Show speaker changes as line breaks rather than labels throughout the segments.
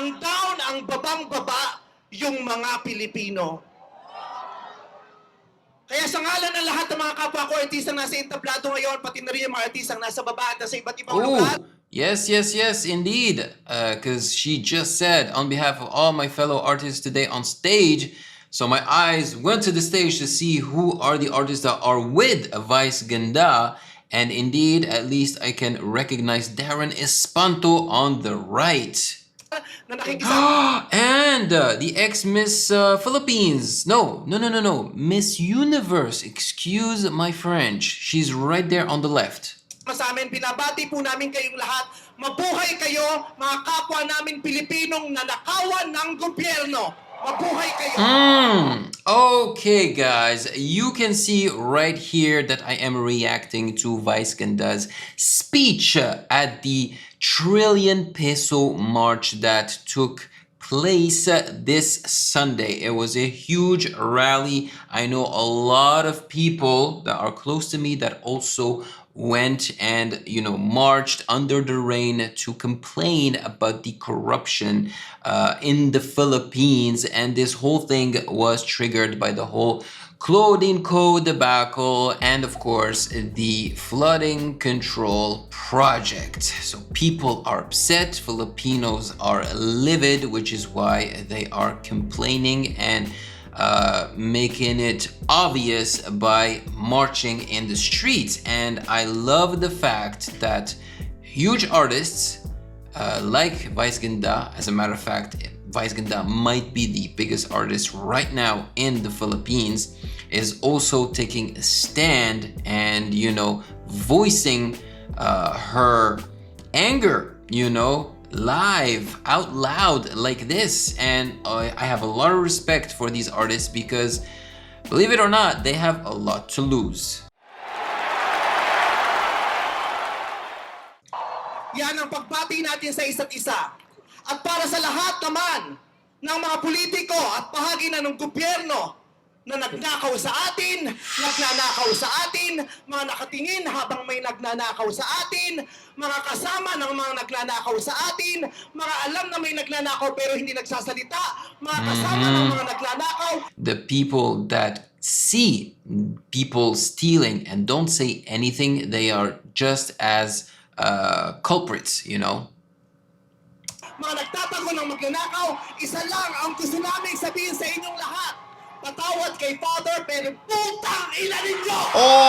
ang down, ang babang-baba, yung mga Pilipino. Kaya sa ngalan ng lahat ng mga kapwa ko artistang nasa entablado ngayon, pati na rin yung mga artistang nasa baba at nasa iba't ibang lugar.
Yes, indeed. Because she just said, on behalf of all my fellow artists today on stage, so my eyes went to the stage to see who are the artists that are with Vice Ganda. And indeed, at least I can recognize Darren Espanto on the right. And the ex-Miss Philippines. No. Miss Universe. Excuse my French. She's right there on the left.
Sa amin, binabati po namin kayong lahat. Mabuhay kayo, mga kapwa namin Pilipinong nanakawan ng gobyerno. Mabuhay kayo.
Okay, guys. You can see right here that I am reacting to Vice Ganda's speech at the Trillion Peso March that took place this Sunday. It was a huge rally. I know a lot of people that are close to me that also went and marched under the rain to complain about the corruption in the Philippines, and this whole thing was triggered by the whole clothing code debacle and of course the flooding control project. So people are upset, Filipinos are livid, which is why they are complaining and making it obvious by marching in the streets. And I love the fact that huge artists like Vice Ganda, as a matter of fact, Vice Ganda might be the biggest artist right now in the Philippines, is also taking a stand and voicing her anger, live out loud like this. And I have a lot of respect for these artists because, believe it or not, they have a lot to lose.
Yan ang pagbati natin sa isa't isa. At para sa lahat naman ng mga politiko at bahagi na ng gobyerno na nagnakaw sa atin, nagnanakaw sa atin, mga nakatingin habang may nagnanakaw sa atin, mga kasama ng mga nagnanakaw sa atin, mga alam na may nagnanakaw pero hindi nagsasalita, mga kasama ng mga nagnanakaw.
The people that see people stealing and don't say anything, they are just as culprits,
Mga nagtatago ng magnanakaw, isa lang ang gusto namin sabihin sa inyong lahat. Patawad kay Father, pero putang ina ninyo!
Oh!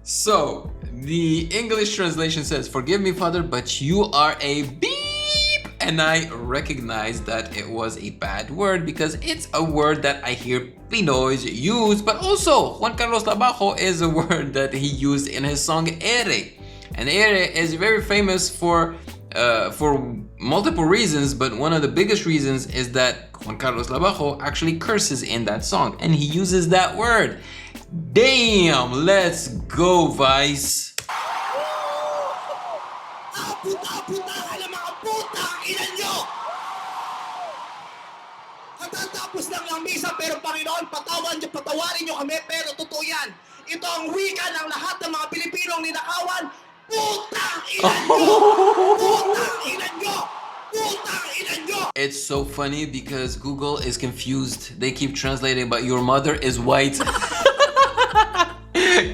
So, the English translation says, "Forgive me, Father, but you are a beep." And I recognize that it was a bad word because it's a word that I hear Pinoys use, but also Juan Carlos Labajo is a word that he used in his song Ere. And Ere is very famous for multiple reasons, but one of the biggest reasons is that Juan Carlos Labajo actually curses in that song, and he uses that word. Damn, let's go, Vice.
Katatapos lang ng misa, pero Panginoon, patawarin niyo kami, pero totoo yan. Ito ang wika ng lahat ng mga Pilipinong ninakawan. Putang ina niyo! Putang ina niyo! Putang ina niyo!
It's so funny because Google is confused. They keep translating, but your mother is white.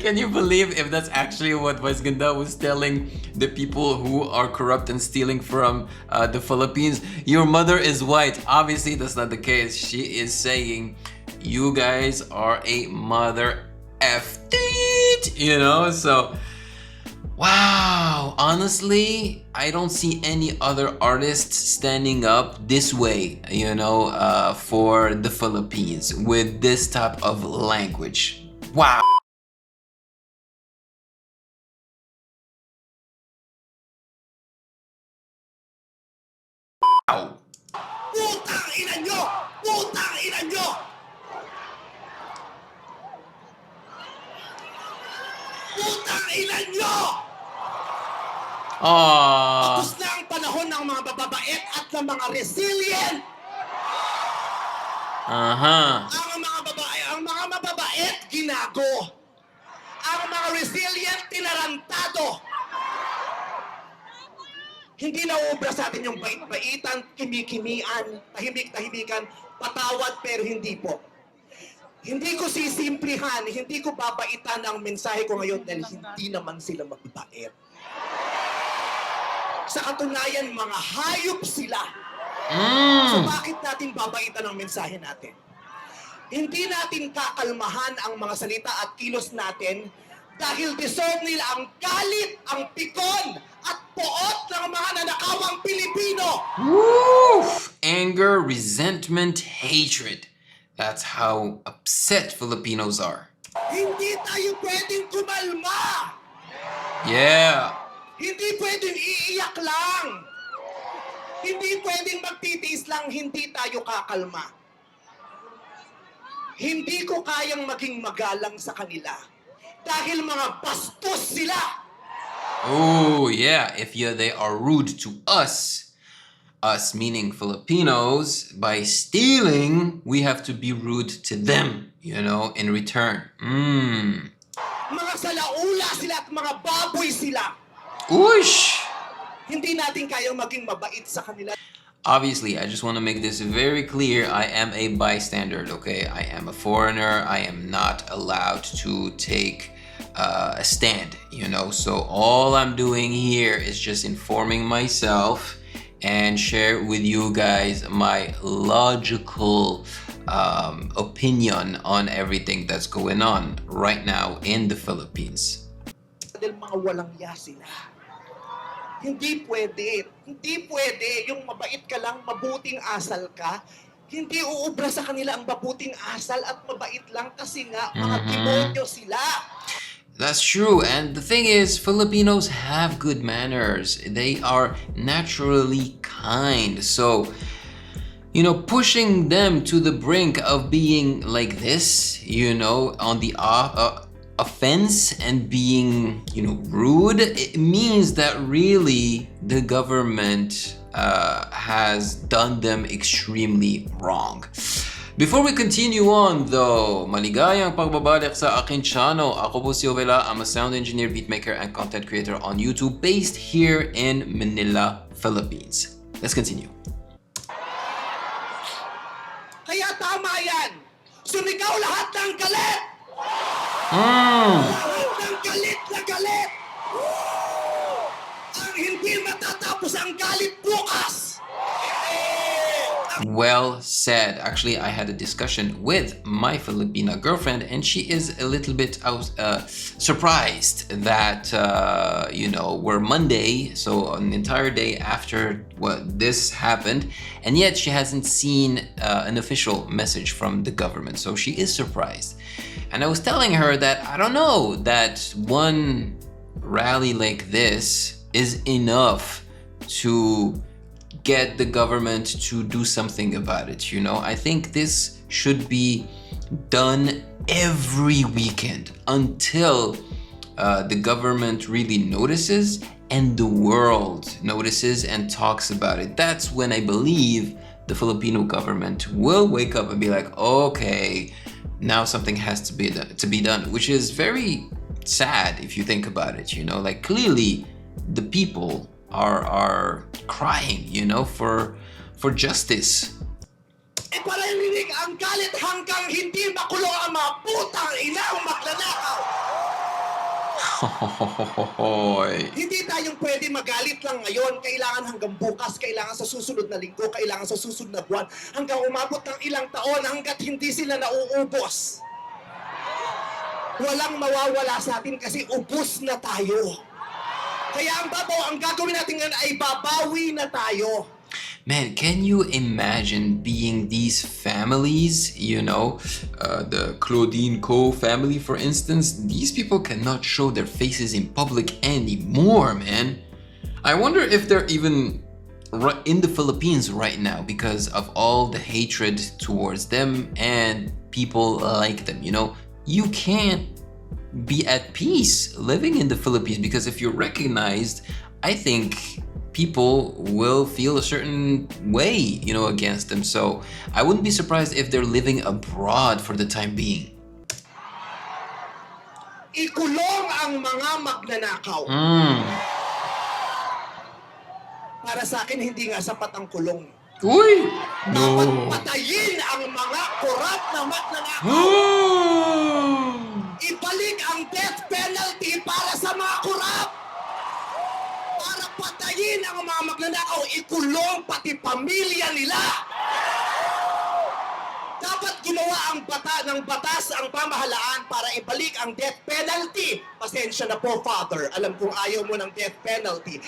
Can you believe if that's actually what Vice Ganda was telling the people who are corrupt and stealing from the Philippines? Your mother is white. Obviously, that's not the case. She is saying, you guys are a mother effed, so wow. Honestly, I don't see any other artists standing up this way, for the Philippines with this type of language. Wow.
Putang ina nyo! Putang ina nyo! Putang ina nyo! Tapos na ang panahon ng mga bababait at ng mga resilient. Ang mga mababait, ginago. Ang mga resilient, tinarantado. Hindi nauubra sa atin yung bait-baitan, kimikimian, tahimik-tahimikan, patawad pero hindi po. Hindi ko sisimplihan, hindi ko babaitan ang mensahe ko ngayon dahil hindi naman sila magbabait. Sa katunayan, mga hayop sila. So bakit natin babaitan ang mensahe natin? Hindi natin kakalmahan ang mga salita at kilos natin dahil deserve nila ang galit, ang pikon, at poot ng mga nanakawang Pilipino.
Woo! Anger, resentment, hatred. That's how upset Filipinos are.
Hindi tayo pwedeng kumalma.
Yeah.
Hindi pwedeng iiyak lang. Hindi pwedeng magtitiis lang, hindi tayo kakalma. Hindi ko kayang maging magalang sa kanila dahil mga bastos sila.
Oh, yeah. If they are rude to us meaning Filipinos, by stealing, we have to be rude to them, in return.
Mga salaula sila at mga baboy sila.
Oosh!
Hindi natin kayang maging mabait sa kanila.
Obviously, I just want to make this very clear. I am a bystander, okay? I am a foreigner. I am not allowed to take a stand, So all I'm doing here is just informing myself and share with you guys my logical opinion on everything that's going on right now in the Philippines.
Dahil mga walang ya sila. Hindi pwede. Hindi pwede. Yung mabait ka lang, mabuting asal ka, hindi uubra sa kanila ang mabuting asal at mabait lang kasi nga mga demonyo sila.
That's true. And the thing is, Filipinos have good manners. They are naturally kind. So, pushing them to the brink of being like this, on the offense and being, rude, it means that really the government has done them extremely wrong. Before we continue on though, maligayang pagbabalik sa aking channel. Ako po si Ovela. I'm a sound engineer, beatmaker, and content creator on YouTube based here in Manila, Philippines. Let's continue.
Kaya tama yan. Sumigaw lahat ng galit. Lahat ng galit na galit. Ang hindi matatapos ang galit bukas.
Well said. Actually, I had a discussion with my Filipina girlfriend, and she is a little bit surprised that we're Monday, so an entire day after this happened, and yet she hasn't seen an official message from the government. So she is surprised, and I was telling her that I don't know that one rally like this is enough to get the government to do something about it. I think this should be done every weekend until the government really notices and the world notices and talks about it. That's when I believe the Filipino government will wake up and be like, okay, now something has to be done, which is very sad if you think about it. Like clearly the people are crying, for justice.
Iparalinig ang galit hanggang hindi makulong ang mga putang inang magnanakaw. Hindi tayong pwede magalit lang ngayon. Kailangan hanggang bukas, kailangan sa susunod na linggo, kailangan sa susunod na buwan, hanggang umabot ng ilang taon hanggat hindi sila nauubos. Walang mawawala sa atin kasi ubos na tayo. Kaya ang gagawin natin ngayon ay babawi na tayo.
Man, can you imagine being these families, the Claudine Co family, for instance? These people cannot show their faces in public anymore, man. I wonder if they're even in the Philippines right now because of all the hatred towards them and people like them, You can't be at peace living in the Philippines because if you're recognized, I think people will feel a certain way, against them. So I wouldn't be surprised if they're living abroad for the time being.
Ikulong ang mga magnanakaw. Para sa akin, hindi nga sapat ang kulong.
Uy!
Dapat
No!
patayin ang mga korap na magnanakaw. Ibalik ang death penalty para sa mga korap. Para patayin ang mga magnanakaw, ikulong pati pamilya nila. Dapat gumawa ng batas ang pamahalaan para ibalik ang death penalty. Pasensya na po, Father. Alam kong ayaw mo ng death penalty.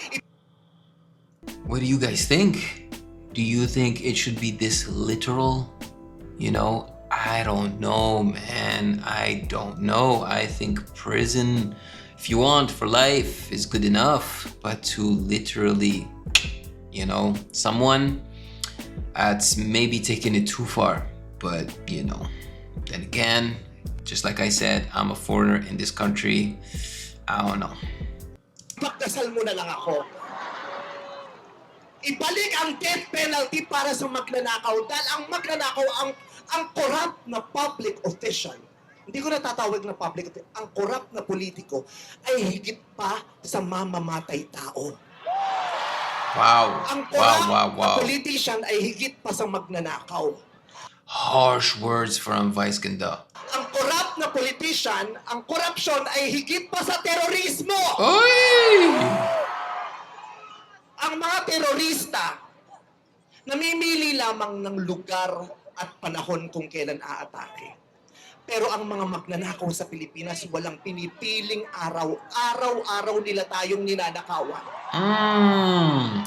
What do you guys think? Do you think it should be this literal? You know, I don't know, man. I don't know. I think prison, if you want for life, is good enough. But to literally, you know, someone that's maybe taking it too far. But, you know, then again, just like I said, I'm a foreigner in this country. I don't know.
Pagdasal mo na lang ako. Ibalik ang death penalty para sa magnanakaw dahil ang magnanakaw ang corrupt na public official. Hindi ko natatawag na public official. Ang corrupt na politiko ay higit pa sa mamamatay tao.
Wow.
Ang corrupt
Wow.
na politician ay higit pa sa magnanakaw.
Harsh words from Vice Ganda.
Ang corrupt na politician, ang corruption ay higit pa sa terorismo.
Oy!
Ang mga terorista, namimili lamang ng lugar at panahon kung kailan aatake. Pero ang mga magnanakaw sa Pilipinas, walang pinipiling araw. Araw-araw nila tayong ninanakawan.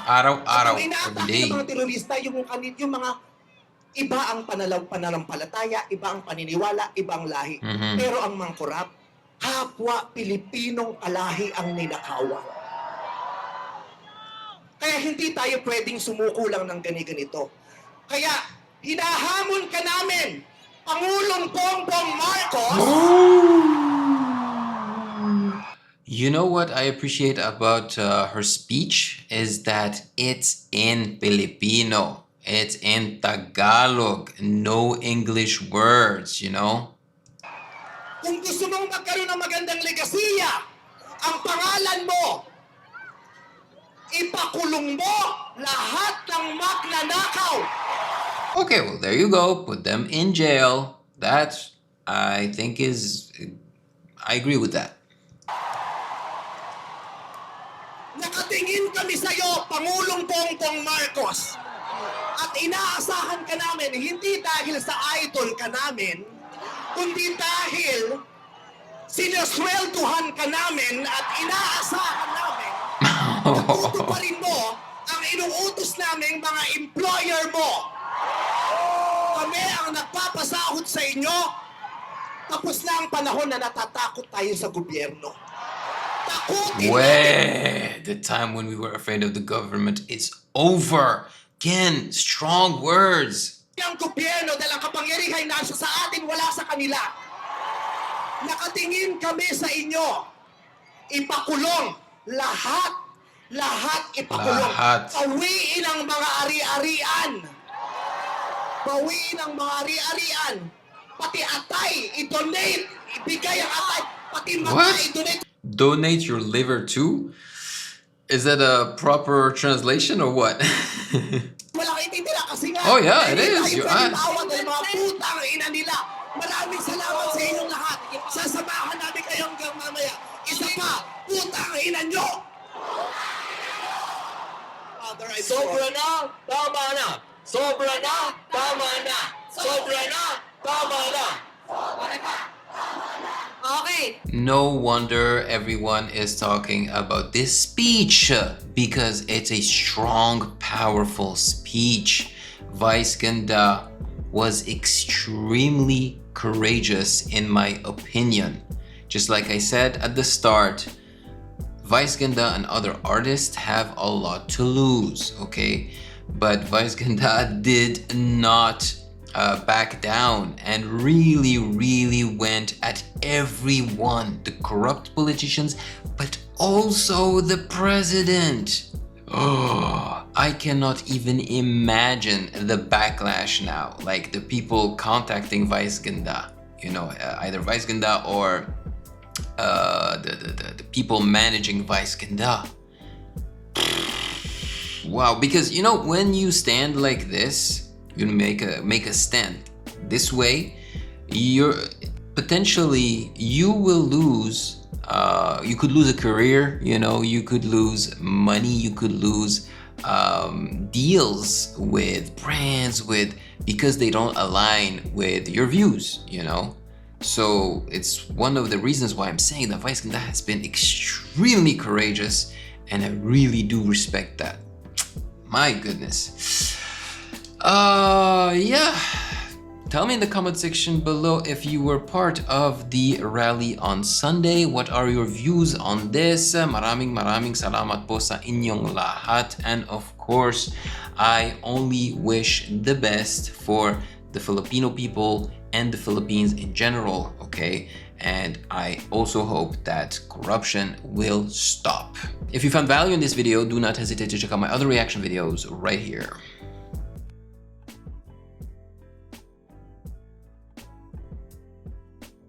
Araw-araw.
Ang inaatake
Everyday.
ng mga terorista, yung mga iba ang pananampalataya, iba ang paniniwala, iba ang lahi. Pero ang mga korap, kapwa Pilipinong kalahi ang ninakawan. Kaya hindi tayo pwedeng sumuko lang ng ganito. Kaya hinahamon ka namin, Pangulong Bongbong Marcos.
You know what I appreciate about her speech is that it's in Filipino. It's in Tagalog. No English words, you know?
Kung gusto mong magkaroon ng magandang legasiya, ang pangalan mo, ipakulong mo lahat ng magnanakaw.
Okay, well, there you go. Put them in jail. That, I think, I agree with that.
Nakatingin kami sa'yo, Pangulong Bongbong Marcos. At inaasahan ka namin, hindi dahil sa idol ka namin, kundi dahil sinuswelduhan ka namin at inaasahan namin tutuparin mo ang inuutos naming mga employer mo. Kami ang nagpapasahod sa inyo. Tapos na ang panahon na natatakot tayo sa gobyerno. Takutin natin.
Wait, the time when we were afraid of the government is over. Again, strong words.
Ang gobyerno dahil ang kapangyarihan nasa sa atin, wala sa kanila. Nakatingin kami sa inyo. Ipakulong lahat ipakulong.
Lahat.
Bawiin ang mga ari-arian. Bawiin ang mga ari-arian. Pati atay, i-donate. Ibigay ang atay. Pati mata,
What?
i-donate.
Donate your liver too? Is that a proper translation or what?
Wala kang ititira kasi nga.
Oh, yeah, it
hindi
is.
tayo
You
pwede
asked.
tawag ng mga putang ina nila. Maraming salamat sa inyong lahat. Sasamahan namin kayo hanggang mamaya. Isa pa, putang ina nyo! Father, I sobra na, tama na. Sobra na, tama na. Sobra na, tama na.
Okay.
No wonder everyone is talking about this speech because it's a strong, powerful speech. Vice Ganda was extremely courageous in my opinion. Just like I said at the start, Vice Ganda and other artists have a lot to lose, okay? But Vice Ganda did not back down and really went at everyone, the corrupt politicians, but also the president. Oh, I cannot even imagine the backlash now, like the people contacting Vice Ganda, you know, either Vice Ganda or the people managing Vice Ganda. Wow, because you know, when you stand like this, you make a stand this way, you're potentially, you will lose, you could lose a career, you know, you could lose money, you could lose deals with brands, because they don't align with your views, you know. So it's one of the reasons why I'm saying that Vice Ganda has been extremely courageous, and I really do respect that. My goodness. Yeah. Tell me in the comment section below if you were part of the rally on Sunday. What are your views on this? Maraming salamat po sa inyong lahat. And of course, I only wish the best for the Filipino people and the Philippines in general, okay? And I also hope that corruption will stop. If you found value in this video, do not hesitate to check out my other reaction videos right here.